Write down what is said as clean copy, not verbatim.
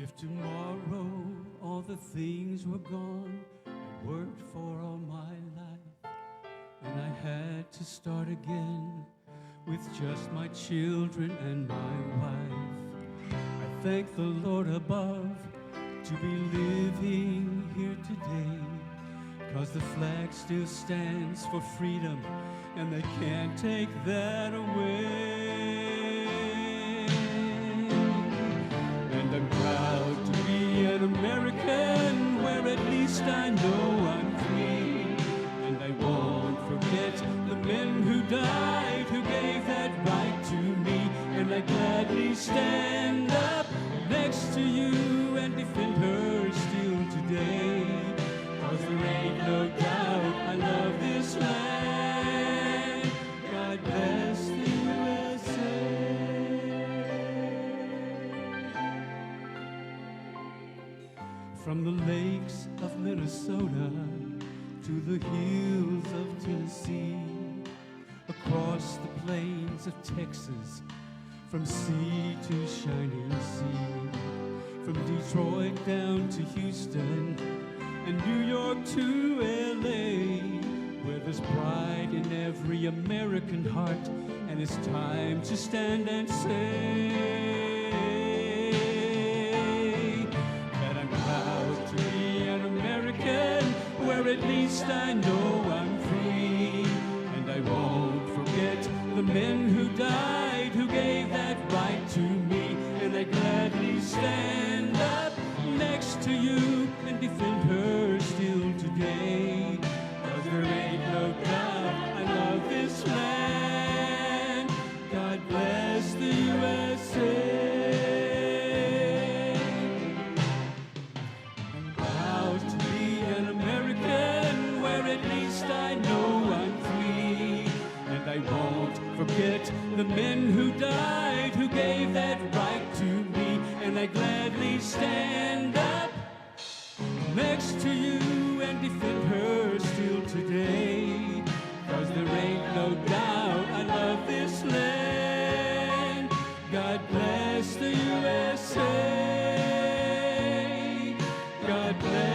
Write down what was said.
If tomorrow all the things were gone I worked for all my life, and I had to start again with just my children and my wife, I thank the Lord above to be living here today, 'cause the flag still stands for freedom and they can't take that away. And I'm proud to be an American, where at least I know I'm free. And I won't forget the men who died, who gave that right to me. And I gladly stand up next to you and defend her still today. 'Cause there ain't no doubt I love this land. God bless the USA. From the lakes of Minnesota to the hills of Tennessee, across the plains of Texas, from sea to shining sea, from Detroit down to Houston and New York to LA, where there's pride in every American heart, and it's time to stand and say that I'm proud to be an American, where at least I know I'm free. And I won't forget the men who died, who gave that right to me. And I gladly stand up next to you and defend her still today. 'Cause there ain't no doubt I love this land. God bless the USA. I'm proud to be an American, where at least I know I'm free. And I won't forget the men who died, who gave that right to me. And I gladly stand up next to you and defend her still today. 'Cause there ain't no doubt I love this land. God bless the USA. God bless